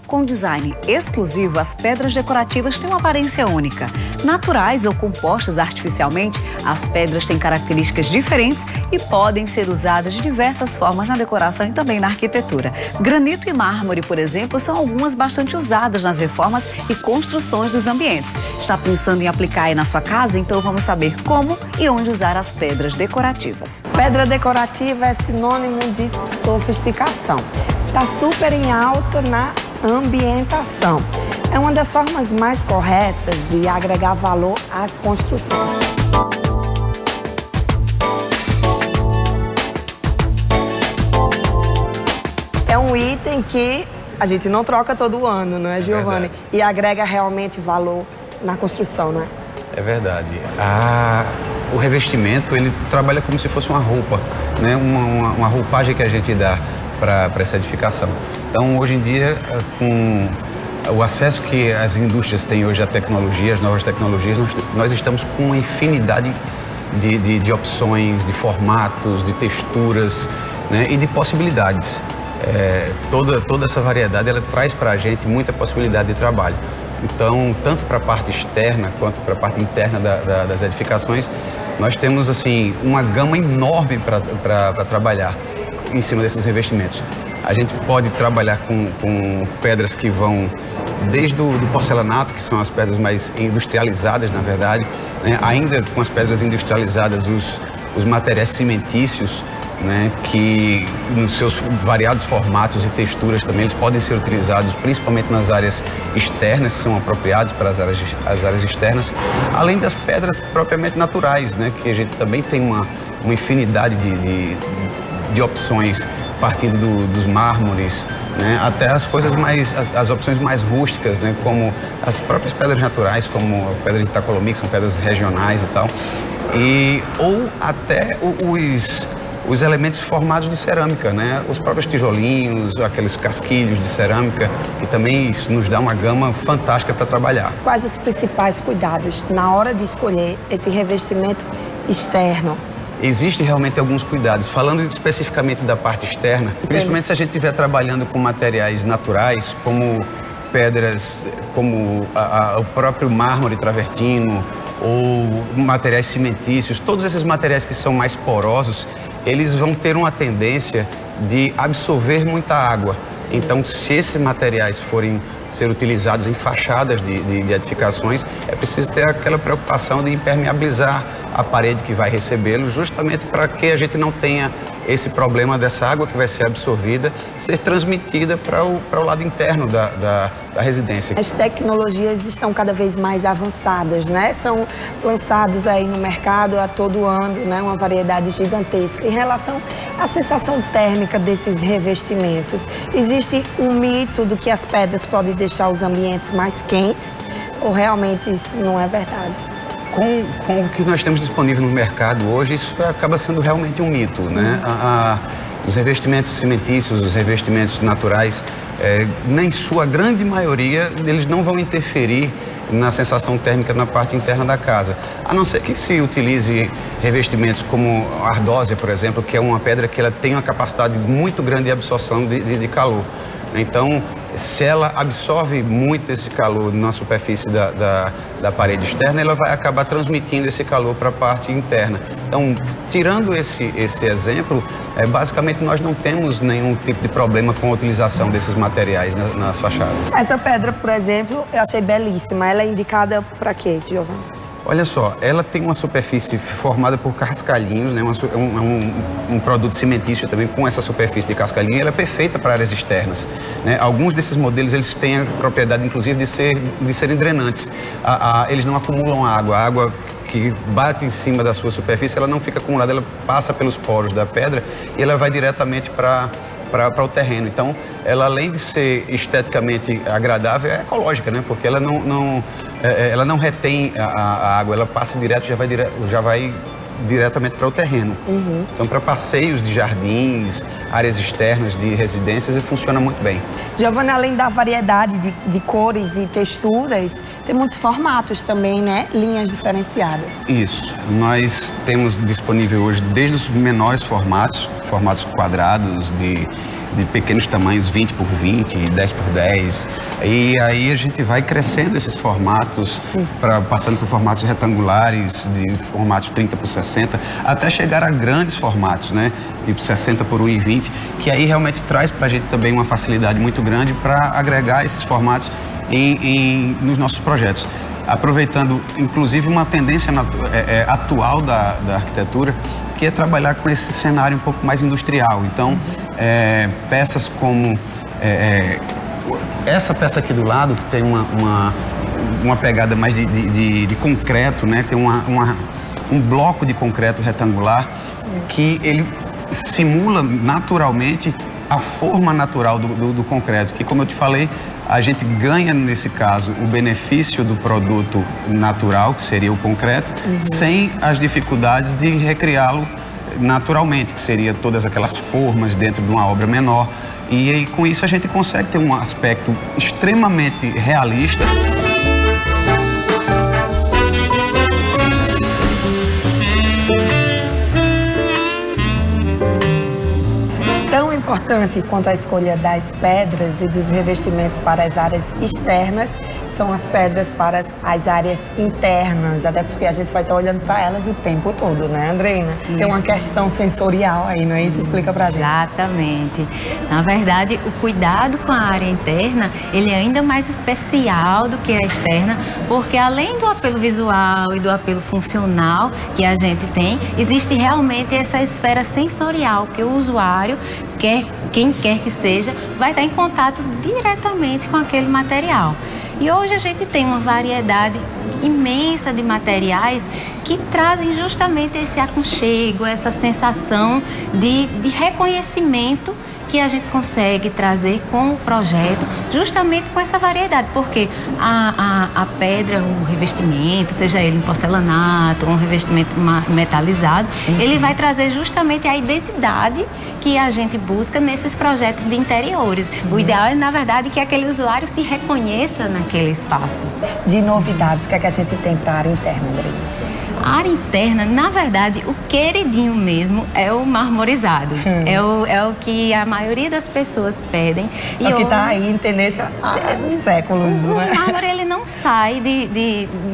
Com design exclusivo, as pedras decorativas têm uma aparência única. Naturais ou compostas artificialmente, as pedras têm características diferentes e podem ser usadas de diversas formas na decoração e também na arquitetura. Granito e mármore, por exemplo, são algumas bastante usadas nas reformas e construções dos ambientes. Está pensando em aplicar aí na sua casa? Então vamos saber como e onde usar as pedras decorativas. Pedra decorativa é sinônimo de sofisticação. Está super em alta na ambientação. É uma das formas mais corretas de agregar valor às construções. É um item que a gente não troca todo ano, não é, Giovanni? E agrega realmente valor na construção, não é? É verdade. O revestimento, ele trabalha como se fosse uma roupa, né? Uma roupagem que a gente dá para essa edificação. Então, hoje em dia, com o acesso que as indústrias têm hoje à tecnologia, as novas tecnologias, nós estamos com uma infinidade de opções, de formatos, de texturas, né? E de possibilidades. Toda essa variedade, ela traz para a gente muita possibilidade de trabalho. Então, tanto para a parte externa quanto para a parte interna das edificações, nós temos assim uma gama enorme para trabalhar em cima desses revestimentos. A gente pode trabalhar com pedras que vão desde do porcelanato, que são as pedras mais industrializadas, na verdade, né? Ainda com as pedras industrializadas, os materiais cimentícios, né? Que nos seus variados formatos e texturas também eles podem ser utilizados principalmente nas áreas externas, que são apropriados para as áreas externas, além das pedras propriamente naturais, né? Que a gente também tem uma infinidade de opções, partindo dos mármores, né, até as opções mais rústicas, né, como as próprias pedras naturais, como a pedra de Itacolomi, que são pedras regionais e tal, ou até os elementos formados de cerâmica, né, os próprios tijolinhos, aqueles casquilhos de cerâmica, que também isso nos dá uma gama fantástica para trabalhar. Quais os principais cuidados na hora de escolher esse revestimento externo? Existem realmente alguns cuidados. Falando especificamente da parte externa, principalmente se a gente estiver trabalhando com materiais naturais, como pedras, como o próprio mármore travertino, ou materiais cimentícios, todos esses materiais que são mais porosos, eles vão ter uma tendência de absorver muita água. Então, se esses materiais forem ser utilizados em fachadas de edificações, é preciso ter aquela preocupação de impermeabilizar a parede que vai recebê-lo, justamente para que a gente não tenha esse problema dessa água que vai ser absorvida, ser transmitida para o lado interno da residência. As tecnologias estão cada vez mais avançadas, né? São lançados aí no mercado a todo ano, né? Uma variedade gigantesca. Em relação à sensação térmica desses revestimentos, existe um mito do que as pedras podem deixar os ambientes mais quentes, ou realmente isso não é verdade? Com o que nós temos disponível no mercado hoje, isso acaba sendo realmente um mito, né? Os revestimentos cimentícios, os revestimentos naturais, em sua grande maioria, eles não vão interferir na sensação térmica na parte interna da casa. A não ser que se utilize revestimentos como a ardósia, por exemplo, que é uma pedra que ela tem uma capacidade muito grande de absorção de calor. Então, se ela absorve muito esse calor na superfície da parede externa, ela vai acabar transmitindo esse calor para a parte interna. Então, tirando esse exemplo, basicamente nós não temos nenhum tipo de problema com a utilização desses materiais nas fachadas. Essa pedra, por exemplo, eu achei belíssima. Ela é indicada para quê, Giovanni? Olha só, ela tem uma superfície formada por cascalhinhos, né? Um produto cimentício também com essa superfície de cascalhinho. Ela é perfeita para áreas externas, né? Alguns desses modelos eles têm a propriedade, inclusive, de serem drenantes. Eles não acumulam água. A água que bate em cima da sua superfície, ela não fica acumulada, ela passa pelos poros da pedra e ela vai diretamente para o terreno. Então, ela além de ser esteticamente agradável, é ecológica, né? Porque ela não retém a água, ela passa direto, já vai diretamente para o terreno. Então, para passeios de jardins, áreas externas de residências, funciona muito bem. Giovanni, além da variedade de cores e texturas, tem muitos formatos também, né? Linhas diferenciadas. Isso. Nós temos disponível hoje desde os menores formatos quadrados, de pequenos tamanhos, 20 por 20, 10 por 10. E aí a gente vai crescendo esses formatos, passando por formatos retangulares, de formatos 30 por 60, até chegar a grandes formatos, né? Tipo 60 por 1,20, que aí realmente traz para a gente também uma facilidade muito grande para agregar esses formatos nos nossos projetos. Aproveitando, inclusive, uma tendência atual da arquitetura, que é trabalhar com esse cenário um pouco mais industrial. Então, peças como essa peça aqui do lado, que tem uma pegada mais de concreto, né? Tem um bloco de concreto retangular. Sim. Que ele simula naturalmente a forma natural do concreto, que, como eu te falei, a gente ganha, nesse caso, o benefício do produto natural, que seria o concreto, sem as dificuldades de recriá-lo naturalmente, que seria todas aquelas formas dentro de uma obra menor. E aí, com isso, a gente consegue ter um aspecto extremamente realista. Tão importante quanto a escolha das pedras e dos revestimentos para as áreas externas são as pedras para as áreas internas, até porque a gente vai estar olhando para elas o tempo todo, né, Andreina? Isso. Tem uma questão sensorial aí, não é isso? Explica pra gente. Exatamente. Na verdade, o cuidado com a área interna, ele é ainda mais especial do que a externa, porque além do apelo visual e do apelo funcional que a gente tem, existe realmente essa esfera sensorial, que o usuário, quem quer que seja, vai estar em contato diretamente com aquele material. E hoje a gente tem uma variedade imensa de materiais que trazem justamente esse aconchego, essa sensação de reconhecimento que a gente consegue trazer com o projeto, justamente com essa variedade, porque a pedra, o revestimento, seja ele em porcelanato ou um revestimento metalizado, ele vai trazer justamente a identidade que a gente busca nesses projetos de interiores. O ideal é, na verdade, que aquele usuário se reconheça naquele espaço. De novidades, o que é que a gente tem para a área interna, Andreina? A área interna, na verdade, o queridinho mesmo é o marmorizado. É o que a maioria das pessoas pedem. E o que está aí em tendência há séculos, né? O mármore, ele não sai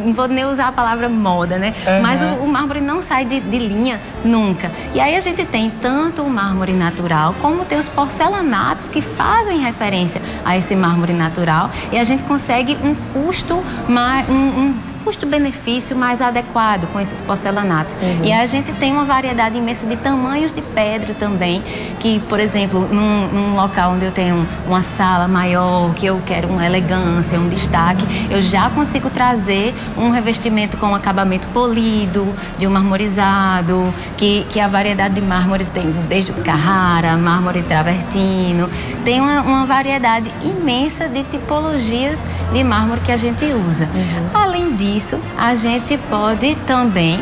não vou nem usar a palavra moda, né? Mas o mármore não sai de linha nunca. E aí a gente tem tanto o mármore natural, como tem os porcelanatos que fazem referência a esse mármore natural. E a gente consegue um custo-benefício mais adequado com esses porcelanatos. E a gente tem uma variedade imensa de tamanhos de pedra também, que, por exemplo, num local onde eu tenho uma sala maior, que eu quero uma elegância, um destaque, eu já consigo trazer um revestimento com acabamento polido, de um marmorizado, que a variedade de mármores tem desde o Carrara, mármore travertino, tem uma variedade imensa de tipologias de mármore que a gente usa. Além disso, a gente pode também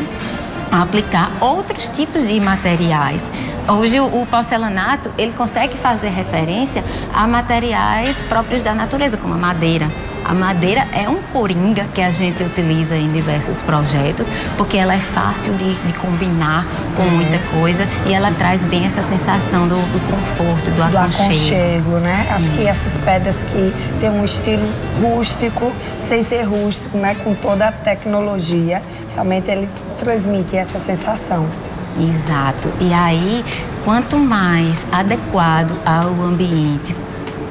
aplicar outros tipos de materiais. Hoje o porcelanato, ele consegue fazer referência a materiais próprios da natureza, como a madeira. A madeira é um coringa que a gente utiliza em diversos projetos, porque ela é fácil de combinar com muita coisa e ela traz bem essa sensação do conforto, do aconchego, né? Acho que essas pedras que têm um estilo rústico, sem ser rústico, né? Com toda a tecnologia, realmente ele transmite essa sensação. Exato. E aí, quanto mais adequado ao ambiente,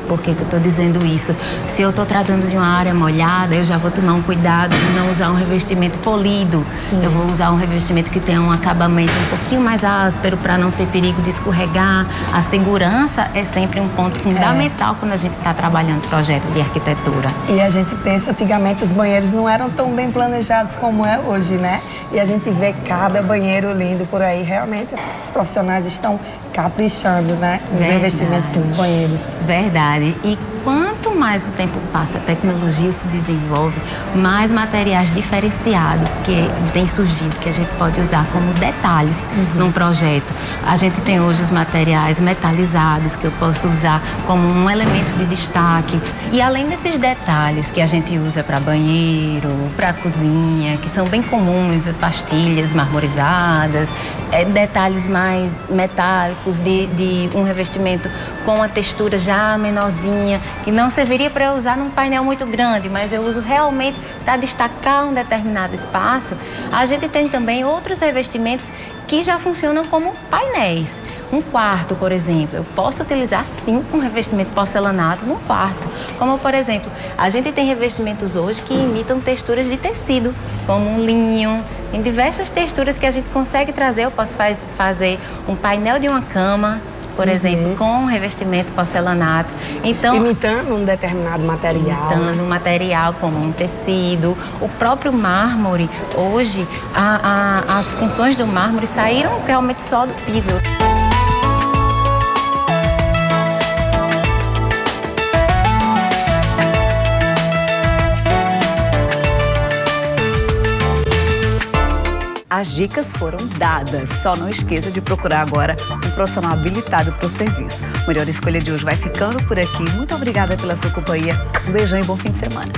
por que eu estou dizendo isso? Se eu estou tratando de uma área molhada, eu já vou tomar um cuidado de não usar um revestimento polido. Eu vou usar um revestimento que tenha um acabamento um pouquinho mais áspero para não ter perigo de escorregar. A segurança é sempre um ponto fundamental quando a gente está trabalhando projeto de arquitetura. E a gente pensa, antigamente os banheiros não eram tão bem planejados como é hoje, né? E a gente vê cada banheiro lindo por aí. Realmente, os profissionais estão caprichando, né? Nos Verdade. investimentos nos banheiros. Verdade. E quanto mais o tempo passa, a tecnologia se desenvolve, mais materiais diferenciados que têm surgido, que a gente pode usar como detalhes num projeto. A gente tem hoje os materiais metalizados, que eu posso usar como um elemento de destaque. E além desses detalhes que a gente usa para banheiro, para cozinha, que são bem comuns, pastilhas marmorizadas, detalhes mais metálicos de um revestimento com a textura já menorzinha, que não serviria para eu usar num painel muito grande, mas eu uso realmente para destacar um determinado espaço. A gente tem também outros revestimentos que já funcionam como painéis. Um quarto, por exemplo, eu posso utilizar sim um revestimento porcelanato num quarto. Como, por exemplo, a gente tem revestimentos hoje que imitam texturas de tecido, como um linho, em diversas texturas que a gente consegue trazer. Eu posso fazer um painel de uma cama, por exemplo, com um revestimento porcelanato. Então, imitando um determinado material. Imitando um material como um tecido. O próprio mármore, hoje, as funções do mármore saíram realmente só do piso. As dicas foram dadas. Só não esqueça de procurar agora um profissional habilitado para o serviço. Melhor Escolha de hoje vai ficando por aqui. Muito obrigada pela sua companhia. Um beijão e bom fim de semana.